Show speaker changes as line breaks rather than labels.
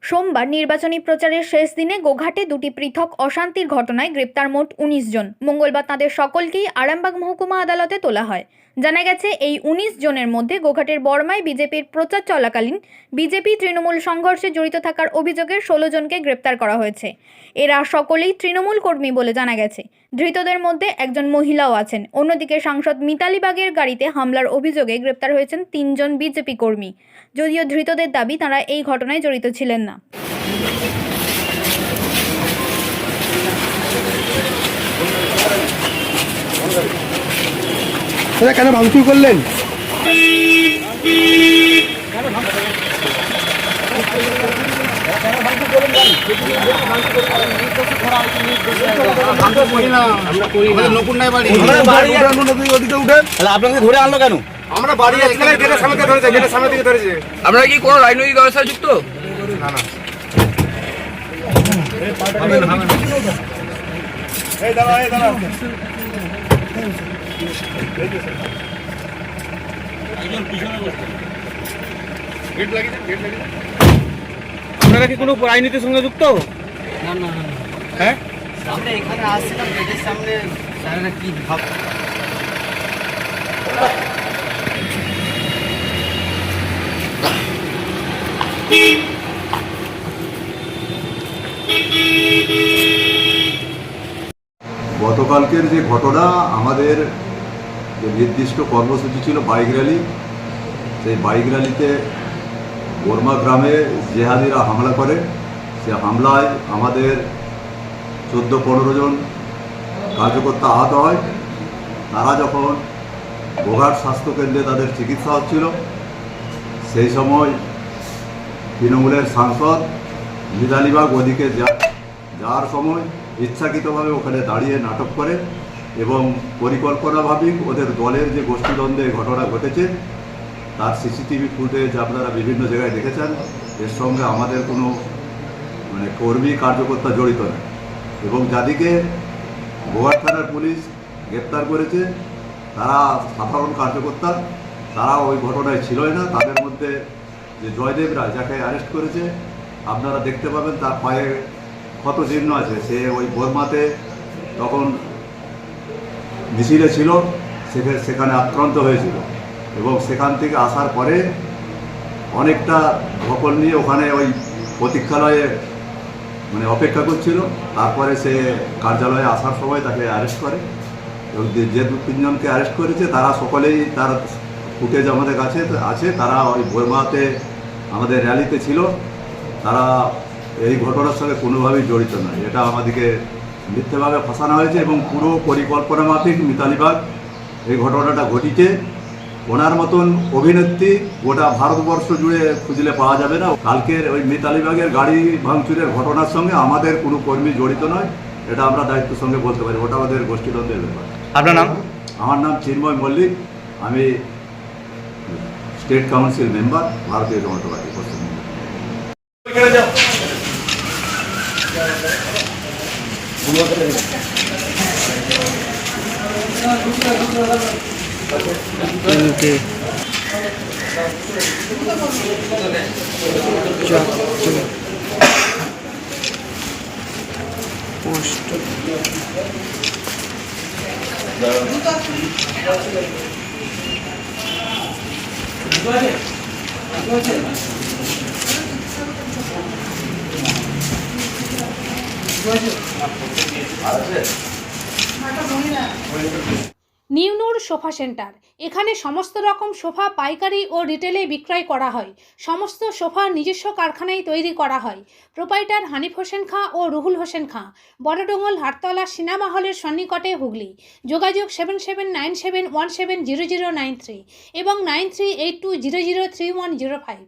সোমবার নির্বাচনী প্রচারের শেষ দিনে গোঘাটে দুটি পৃথক অশান্তির ঘটনায় গ্রেপ্তার মোট ১৯ জন। মঙ্গলবার তাদের সকলকেই আরামবাগ মহকুমা আদালতে তোলা হয়। জানা গেছে, এই ১৯ জনের মধ্যে গোঘাটের বড়মায় বিজেপির প্রচার চলাকালীন বিজেপি তৃণমূল সংঘর্ষে জড়িত থাকার অভিযোগে ১৬ জনকে গ্রেপ্তার করা হয়েছে। এরা সকলেই তৃণমূল কর্মী বলে জানা গেছে। ধৃতদের মধ্যে একজন মহিলাও আছেন। অন্যদিকে সাংসদ মিতালি বাগের গাড়িতে হামলার অভিযোগে গ্রেপ্তার হয়েছেন ৩ জন বিজেপি কর্মী। যদিও ধৃতদের দাবি তারা এই ঘটনায় জড়িত ছিলেন না।
কেন ভাঙচুর করলেন?
আপনাকে ধরে আনলো কেন?
আমরা বাড়ি গেটের সামনে থেকে ধরেছে, গেটের সামনে থেকে ধরেছে।
আপনারা কি কোনো রাজনৈতিক দলের সাথে যুক্ত?
না না।
আপনারা কি কোনো রাজনীতির সঙ্গে যুক্ত?
না না না।
হ্যাঁ,
আমরা এখানে আসছিলাম, গেটের সামনে স্যারেরা কি ভাব
গতকালকের যে ঘটনা, আমাদের যে নির্দিষ্ট কর্মসূচি ছিল বাইক র্যালি, সেই বাইক র্যালিতে বর্মা গ্রামে জেহাদিরা হামলা করে। সে হামলায় আমাদের 14-15 জন কার্যকর্তা আহত হয়। তারা যখন গোঘাট স্বাস্থ্যকেন্দ্রে তাদের চিকিৎসা হচ্ছিল, সেই সময় তৃণমূলের সাংসদ মিতালি বাগ ওদিকে যাওয়ার সময় ইচ্ছাকৃতভাবে ওখানে দাঁড়িয়ে নাটক করে এবং পরিকল্পনাভাবেই ওদের দলের যে গোষ্ঠীদ্বন্দ্বে ঘটনা ঘটেছে তার সিসিটিভি ফুটেজ আপনারা বিভিন্ন জায়গায় দেখেছেন। এর সঙ্গে আমাদের কোনো কর্মী কার্যকর্তা জড়িত নেই এবং যাদিকে গোঘাট থানার পুলিশ গ্রেপ্তার করেছে তারা সাধারণ কার্যকর্তা, তারা ওই ঘটনায় ছিলই না। তাদের মধ্যে যে জয়দেব রায়, যাকে অ্যারেস্ট করেছে, আপনারা দেখতে পাবেন তার পায়ে ক্ষত চিহ্ন আছে। সে ওই বর্মাতে তখন মিছিলে ছিল, সেখানে আক্রান্ত হয়েছিল এবং সেখান থেকে আসার পরে অনেকটা ধকল নিয়ে ওখানে ওই প্রতীক্ষালয়ে অপেক্ষা করছিল। তারপরে সে কার্যালয়ে আসার সময় তাকে অ্যারেস্ট করে এবং যে 2-3 জনকে অ্যারেস্ট করেছে তারা সকলেই, তার ফুটেজ আমাদের কাছে আছে, তারা ওই বর্মাতে আমাদের র্যালিতে ছিল। তারা এই ঘটনার সঙ্গে কোনোভাবেই জড়িত নয়। এটা আমাদেরকে মিথ্যেভাবে ফাঁসানো হয়েছে এবং পুরো পরিকল্পনা মাফিক মিতালি বাগ এই ঘটনাটা ঘটিছে। ওনার মতন অভিনেত্রী গোটা ভারতবর্ষ জুড়ে খুঁজলে পাওয়া যাবে না। কালকের ওই মিতালি বাগের গাড়ি ভাঙচুরের ঘটনার সঙ্গে আমাদের কোনো কর্মী জড়িত নয়, এটা আমরা দায়িত্বের সঙ্গে বলতে পারি। ওটা আমাদের গোষ্ঠীদ্বন্দ্বের ব্যাপার।
আপনার নাম?
আমার নাম চিন্ময় মল্লিক, আমি state council member, Bharatiya Janata Party Paschimbanga.
নিউনুর সোফা সেন্টার। এখানে সমস্ত রকম সোফা পাইকারি ও রিটেলে বিক্রয় করা হয়। সমস্ত সোফা নিজস্ব কারখানায় তৈরি করা হয়। প্রোপাইটার হানিফ হোসেন খাঁ ও রুহুল হোসেন খাঁ, বড়ডোঙ্গল হাটতলা সিনেমা হলের সন্নিকটে, হুগলি। যোগাযোগ 7797170093 এবং 9382003105।